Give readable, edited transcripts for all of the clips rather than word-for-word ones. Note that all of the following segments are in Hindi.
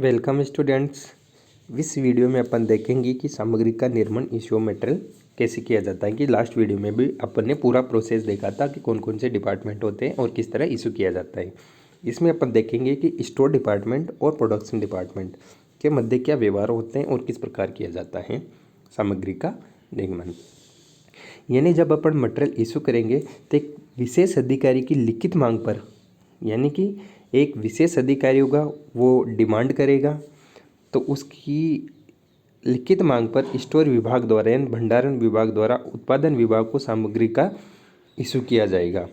Welcome students. इस वीडियो में अपन देखेंगे कि सामग्री का निर्माण इशू मटेरियल कैसे किया जाता है। कि लास्ट वीडियो में भी अपन ने पूरा प्रोसेस देखा था कि कौन कौन से डिपार्टमेंट होते हैं और किस तरह इशू किया जाता है। इसमें अपन देखेंगे कि स्टोर डिपार्टमेंट और प्रोडक्शन डिपार्टमेंट के मध्य क्या व्यवहार होते हैं और किस प्रकार किया जाता है सामग्री का निर्माण। यानी जब अपन मटेरियल इशू करेंगे तो एक विशेष अधिकारी की लिखित मांग पर, यानी कि एक विशेष अधिकारी होगा वो डिमांड करेगा, तो उसकी लिखित मांग पर स्टोर विभाग द्वारा यानी भंडारण विभाग द्वारा उत्पादन विभाग को सामग्री का इशू किया जाएगा।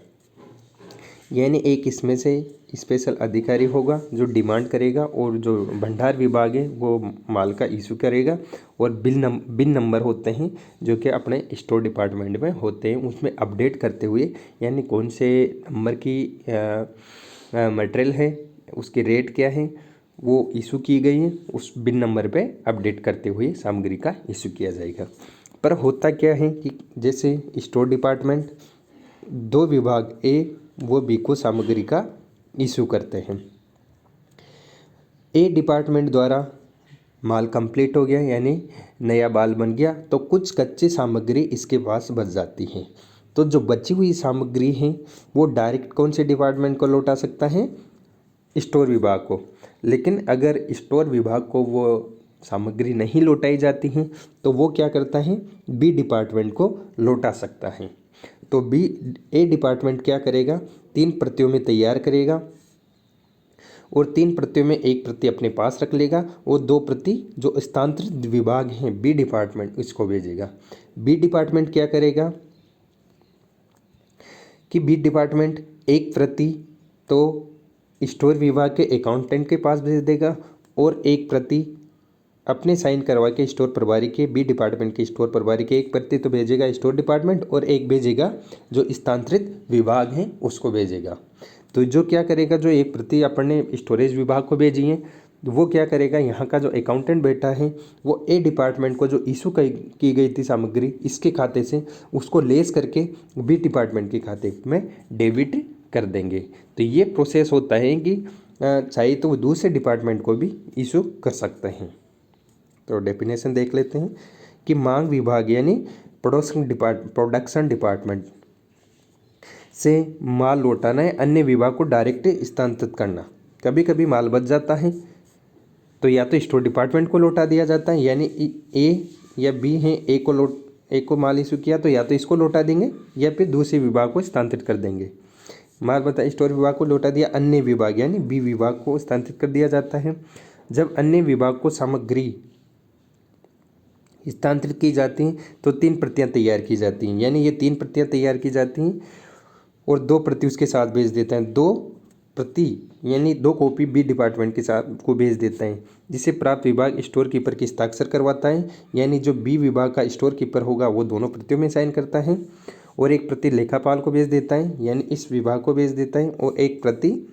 यानी एक इसमें से स्पेशल अधिकारी होगा जो डिमांड करेगा और जो भंडार विभाग है वो माल का इशू करेगा। और बिल नंबर होते हैं जो कि अपने स्टोर डिपार्टमेंट में होते हैं, उसमें अपडेट करते हुए यानी कौन से नंबर की मटेरियल है, उसके रेट क्या है, वो इशू की गई है, उस बिल नंबर पे अपडेट करते हुए सामग्री का इशू किया जाएगा। पर होता क्या है कि जैसे स्टोर डिपार्टमेंट दो विभाग ए वो बी को सामग्री का इशू करते हैं। ए डिपार्टमेंट द्वारा माल कंप्लीट हो गया यानी नया माल बन गया, तो कुछ कच्ची सामग्री इसके पास बच जाती है। तो जो बची हुई सामग्री है वो डायरेक्ट कौन से डिपार्टमेंट को लौटा सकता है? स्टोर विभाग को। लेकिन अगर स्टोर विभाग को वो सामग्री नहीं लौटाई जाती है तो वो क्या करता है? बी डिपार्टमेंट को लौटा सकता है। तो ए डिपार्टमेंट क्या करेगा? 3 प्रतियों में तैयार करेगा और 3 प्रतियों में एक प्रति अपने पास रख लेगा और 2 प्रति जो स्थानांतरित विभाग हैं बी डिपार्टमेंट इसको भेजेगा। बी डिपार्टमेंट क्या करेगा कि बी डिपार्टमेंट एक प्रति तो स्टोर विभाग के अकाउंटेंट के पास भेज देगा और एक प्रति अपने साइन करवा के स्टोर प्रभारी के, बी डिपार्टमेंट के स्टोर प्रभारी के एक प्रति तो भेजेगा स्टोर डिपार्टमेंट और एक भेजेगा जो स्थानांतरित विभाग हैं उसको भेजेगा। तो जो क्या करेगा, जो एक प्रति अपन ने स्टोरेज विभाग को भेजी है वो क्या करेगा, यहाँ का जो अकाउंटेंट बैठा है वो ए डिपार्टमेंट को जो इशू की गई थी सामग्री इसके खाते से उसको लेस करके बी डिपार्टमेंट के खाते में डेबिट कर देंगे। तो ये प्रोसेस होता है कि चाहे तो वो दूसरे डिपार्टमेंट को भी इशू कर सकते हैं। तो डेफिनेशन देख लेते हैं कि मांग विभाग यानी प्रोडक्शन डिपार्टमेंट से माल लौटाना है, अन्य विभाग को डायरेक्ट स्थानांतरित करना। कभी कभी माल बच जाता है तो या तो स्टोर डिपार्टमेंट को लौटा दिया जाता है, यानी ए या बी है, ए को माल इशू किया तो या तो इसको लौटा देंगे या फिर दूसरे विभाग को स्थानांतरित कर देंगे। माल बता स्टोर विभाग को लौटा दिया, अन्य विभाग यानी बी विभाग को स्थानांतरित कर दिया जाता है। जब अन्य विभाग को सामग्री स्थानांतरित की जाती हैं तो 3 प्रतियां तैयार की जाती हैं, यानी ये 3 प्रतियां तैयार की जाती हैं और 2 प्रति उसके साथ भेज देते हैं। 2 प्रति यानी 2 कॉपी बी डिपार्टमेंट के साथ को भेज देते हैं, जिसे प्राप्त विभाग स्टोर कीपर की हस्ताक्षर करवाता है, यानी जो बी विभाग का स्टोर कीपर होगा वो दोनों प्रतियों में साइन करता है और एक प्रति लेखापाल को भेज देता है यानी इस विभाग को भेज देता है और एक प्रति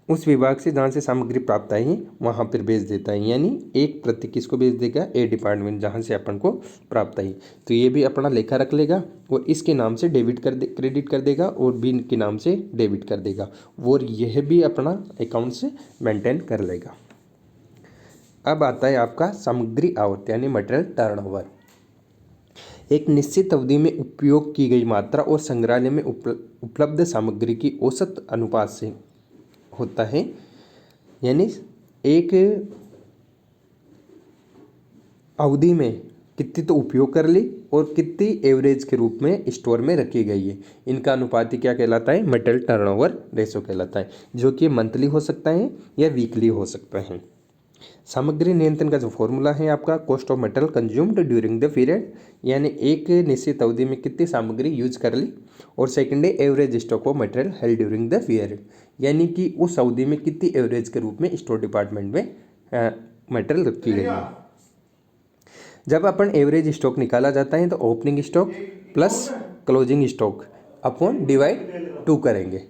उस विभाग से जहाँ से सामग्री प्राप्त आई है वहाँ पर भेज देता है, यानी एक प्रति किसको भेज देगा? ए डिपार्टमेंट जहाँ से अपन को प्राप्त आई। तो ये भी अपना लेखा रख लेगा और इसके नाम से क्रेडिट कर देगा और बी के नाम से डेबिट कर देगा और यह भी अपना अकाउंट से मेंटेन कर लेगा। अब आता है आपका सामग्री आवर्त यानी मटेरियल टर्नओवर। एक निश्चित अवधि में उपयोग की गई मात्रा और संग्रहालय में उपलब्ध सामग्री की औसत अनुपात से होता है, यानी एक अवधि में कितनी तो उपयोग कर ली और कितनी एवरेज के रूप में स्टोर में रखी गई है, इनका अनुपात क्या कहलाता है? मटेरियल टर्नओवर रेशो कहलाता है, जो कि मंथली हो सकता है या वीकली हो सकता है। सामग्री नियंत्रण का जो फॉर्मूला है आपका cost of material consumed during the period, यानी एक निश्चित अवधि में कितनी सामग्री यूज कर ली, और सेकंड है average stock of material held during the period, यानी कि उस अवधि में कितनी एवरेज के रूप में स्टोर डिपार्टमेंट में मटेरियल रखी गई है। जब अपन एवरेज स्टॉक निकाला जाता है तो opening stock plus closing stock upon divide 2 करेंगे,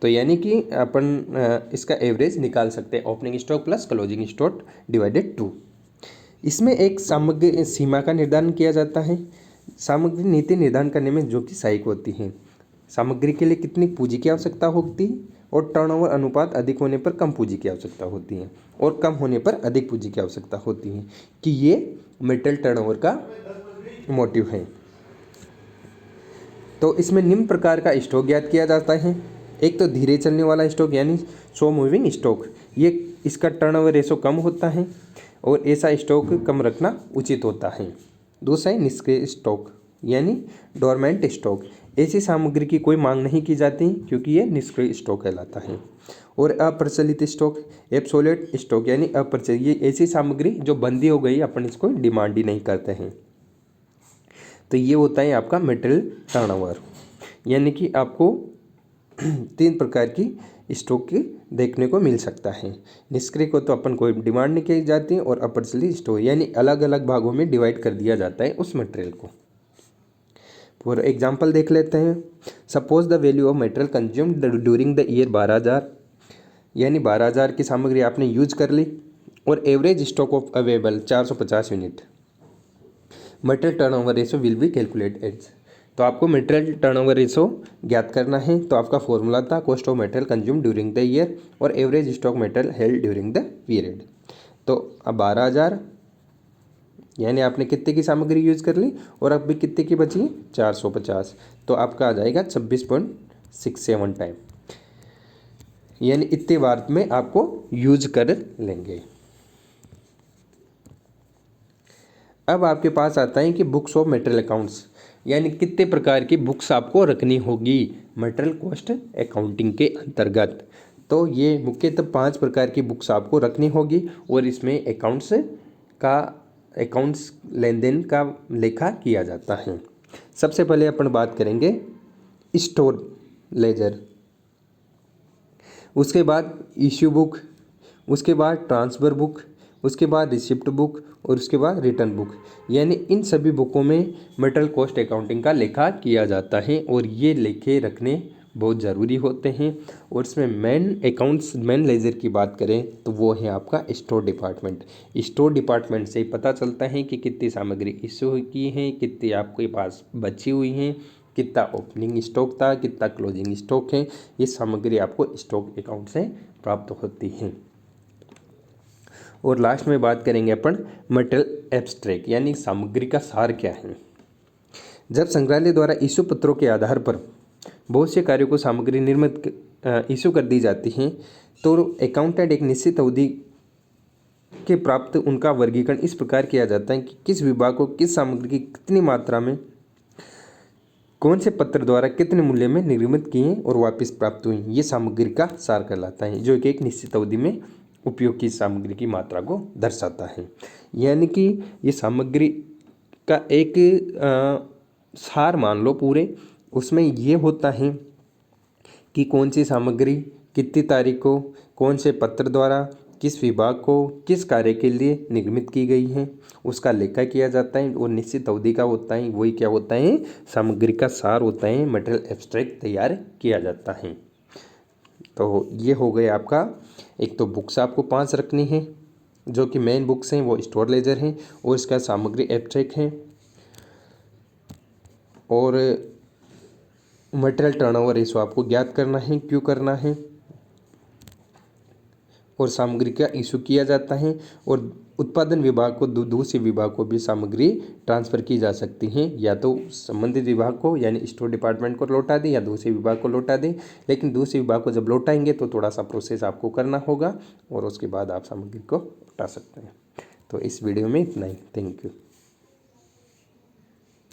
तो यानी कि अपन इसका एवरेज निकाल सकते हैं, opening stock plus closing stock divided 2। इसमें एक सामग्री सीमा का निर्धारण किया जाता है। सामग्री नीति निर्धारण करने में जो कि सहायक होती है। सामग्री के लिए कितनी पूंजी की आवश्यकता होती है और टर्नओवर अनुपात अधिक होने पर कम पूंजी की आवश्यकता होती है और कम होने पर अधिक पूंजी की आवश्यकता होती है कि ये मेटल टर्नओवर का मोटिव है। तो इसमें निम्न प्रकार का स्टॉक ज्ञात किया जाता है। एक तो धीरे चलने वाला स्टॉक यानी स्लो मूविंग स्टॉक, ये इसका टर्नओवर रेशो कम होता है और ऐसा स्टॉक कम रखना उचित होता है। दूसरा है निष्क्रिय स्टॉक यानी डोरमेंट स्टॉक, ऐसी सामग्री की कोई मांग नहीं की जाती क्योंकि ये निष्क्रिय स्टॉक कहलाता है। और अप्रचलित स्टॉक, एब्सोल्यूट स्टॉक यानी अप्रचलित, ये ऐसी सामग्री जो बंदी हो गई, अपन इसको डिमांड ही नहीं करते हैं। तो ये होता है आपका मेटेरियल टर्नओवर, यानी कि आपको 3 प्रकार की स्टॉक देखने को मिल सकता है। निष्क्रिय को तो अपन कोई डिमांड नहीं की जाती और अप्रचलित स्टॉक यानी अलग अलग भागों में डिवाइड कर दिया जाता है उस मटेरियल को। फॉर एग्जाम्पल देख लेते हैं। Suppose the value of material consumed during the year 12,000, यानी 12,000 की सामग्री आपने यूज कर ली और average stock of available 450 unit. Material turnover ratio will be calculate as, तो आपको मटेरियल टर्नओवर रेशो ज्ञात करना है। तो आपका फॉर्मूला था cost of material consume during the year और average stock material held during the period. तो अब 12,000 यानी आपने कितने की सामग्री यूज कर ली और अब भी कितने की बची, 450, तो आपका आ जाएगा 26.67 टाइम, यानी इतने बार में आपको यूज कर लेंगे। अब आपके पास आता है कि बुक्स ऑफ मटेरियल अकाउंट्स, यानी कितने प्रकार की बुक्स आपको रखनी होगी मटेरियल कॉस्ट अकाउंटिंग के अंतर्गत। तो ये मुख्यतः 5 प्रकार की बुक्स आपको रखनी होगी और इसमें अकाउंट्स लेन देन का लेखा किया जाता है। सबसे पहले अपन बात करेंगे स्टोर लेजर, उसके बाद इश्यू बुक, उसके बाद ट्रांसफ़र बुक, उसके बाद रिसिप्ट बुक और उसके बाद रिटर्न बुक, यानी इन सभी बुकों में मटेरियल कॉस्ट अकाउंटिंग का लेखा किया जाता है और ये लेखे रखने बहुत ज़रूरी होते हैं। और इसमें मेन लेजर की बात करें तो वो है आपका स्टोर डिपार्टमेंट। स्टोर डिपार्टमेंट से पता चलता है कि कितनी सामग्री इश्यू की है, कितनी आपके पास बची हुई हैं, कितना ओपनिंग स्टॉक था, कितना क्लोजिंग स्टॉक है। ये सामग्री आपको स्टॉक अकाउंट से प्राप्त होती है। और लास्ट में बात करेंगे अपन मटेरियल एब्स्ट्रैक्ट, यानी सामग्री का सार क्या है। जब संग्रहालय द्वारा इश्यू पत्रों के आधार पर बहुत से कार्यों को सामग्री निर्मित इश्यू कर दी जाती हैं तो अकाउंटेंट एक निश्चित अवधि के प्राप्त उनका वर्गीकरण इस प्रकार किया जाता है कि किस विभाग को किस सामग्री की कितनी मात्रा में कौन से पत्र द्वारा कितने मूल्य में निर्मित किए और वापस प्राप्त हुई, ये सामग्री का सार कहलाता है, जो कि एक निश्चित अवधि में उपयोग की सामग्री की मात्रा को दर्शाता है। यानी कि ये सामग्री का एक सार मान लो पूरे, उसमें ये होता है कि कौन सी सामग्री कितनी तारीख को कौन से पत्र द्वारा किस विभाग को किस कार्य के लिए निर्मित की गई है, उसका लेखा किया जाता है और निश्चित अवधि का होता है। वही क्या होता है, सामग्री का सार होता है, मटेरियल एब्स्ट्रैक्ट तैयार किया जाता है। तो ये हो गया आपका, एक तो बुक्स आपको 5 रखनी है जो कि मेन बुक्स हैं, वो स्टोर लेजर हैं और इसका सामग्री एब्स्ट्रैक्ट है और मटेरियल टर्नओवर रेशो आपको ज्ञात करना है, क्यों करना है, और सामग्री का इशू किया जाता है और उत्पादन विभाग को दूसरे विभाग को भी सामग्री ट्रांसफ़र की जा सकती है, या तो संबंधित विभाग को यानी स्टोर डिपार्टमेंट को लौटा दें या दूसरे विभाग को लौटा दें। लेकिन दूसरे विभाग को जब लौटाएंगे तो थोड़ा सा प्रोसेस आपको करना होगा और उसके बाद आप सामग्री को लौटा सकते हैं। तो इस वीडियो में इतना ही। Thank you.